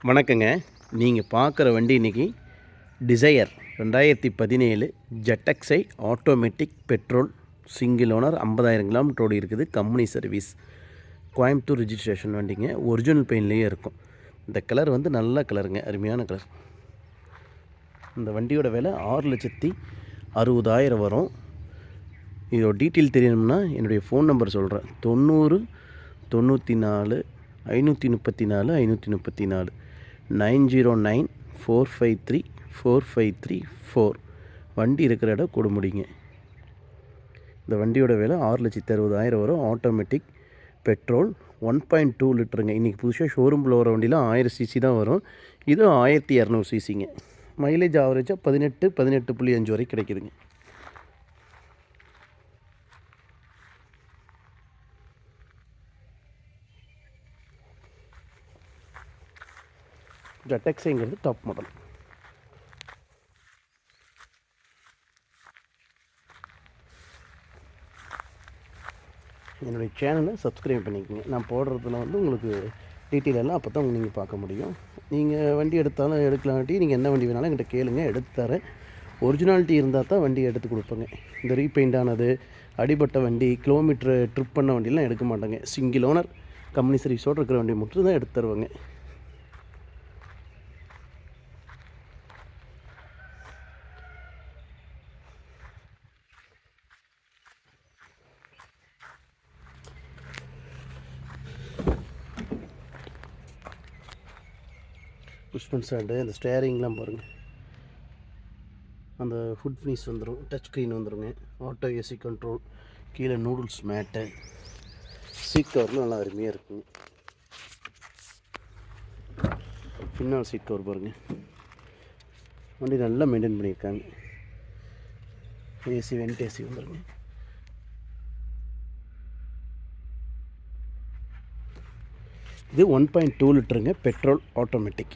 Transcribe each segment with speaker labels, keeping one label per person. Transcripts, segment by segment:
Speaker 1: வணக்கங்க. நீங்கள் பார்க்குற வண்டி இன்றைக்கி டிசையர் 2017 ஜெட்டக்ஸை automatic petrol single owner 50,000 kilometre ஓடி இருக்குது. கம்பெனி சர்வீஸ், கோயம்புத்தூர் ரிஜிஸ்ட்ரேஷன் வண்டிங்க. ஒரிஜினல் பெயின்லேயே இருக்கும். இந்த கலர் வந்து நல்ல கலருங்க, அருமையான கலர். இந்த வண்டியோட விலை 6,60,000 வரும். இதோட டீட்டெயில் தெரியணும்னா என்னுடைய ஃபோன் நம்பர் சொல்கிறேன். 90 94 534 534 90945345334. வண்டி இருக்கிற இடம் கொடுமுடிங்க. இந்த வண்டியோட விலை 6,60,000 வரும். Automatic petrol 1.2 லிட்டருங்க. இன்றைக்கி புதுசாக ஷோரூமில் வர வண்டிலாம் 1000 சிசி தான் வரும். இது 1200 சிசிங்க. மைலேஜ் ஆவரேஜாக 18.5 வரைக்கும் கிடைக்குதுங்க. ஜெட்டக்ஸைங்கிறது டாப் மாடல். என்னுடைய சேனலை சப்ஸ்கிரைப் பண்ணிக்கோங்க. நான் போடுறதுல வந்து உங்களுக்கு டீட்டெயில் எல்லாம் அப்போ தான் நீங்கள் பார்க்க முடியும். நீங்கள் வண்டி எடுத்தாலும் எடுக்கலாட்டி நீங்கள் என்ன வண்டி வேணாலும் என்கிட்ட கேளுங்க, எடுத்து தரேன். ஒரிஜினாலிட்டி இருந்தால் தான் வண்டி எடுத்து கொடுப்பேங்க. இந்த ரீபெயிண்ட் ஆனது, அடிபட்ட வண்டி, கிலோமீட்டர் ட்ரிப் பண்ண வண்டியெலாம் எடுக்க மாட்டேங்க. சிங்கிள் ஓனர் கம்பெனி சர்வீஸோடு இருக்கிற வண்டி மட்டும் தான் எடுத்து தருவாங்க. புஷ்பன் ஸ்டாண்டு, அந்த ஸ்டேரிங்லாம் பாருங்கள். அந்த ஃபுட் ஃபினிஷ் வந்துடும், டச் ஸ்க்ரீன் வந்துடுங்க, ஆட்டோ ஏசி கண்ட்ரோல், கீழே நூடுல்ஸ் மேட்டு, சீட் கவர்லாம் நல்லா அருமையாக இருக்குங்க. பின்னால் சீட் கவர் பாருங்கள். வண்டி நல்லா மெயின்டைன் பண்ணியிருக்காங்க. ஏசி வெண்ட் ஏசி வந்துடுங்க. இது 1.2 லிட்டருங்க. Petrol automatic.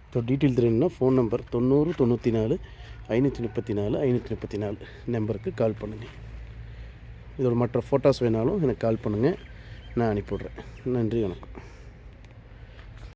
Speaker 1: இப்போ டீட்டெயில் தெரியணும்னா ஃபோன் நம்பர் 90 94 534 534 நம்பருக்கு கால் பண்ணுங்கள். இதோட மற்ற ஃபோட்டோஸ் வேணாலும் எனக்கு கால் பண்ணுங்கள், நான் அனுப்பிவிட்றேன். நன்றி, வணக்கம்.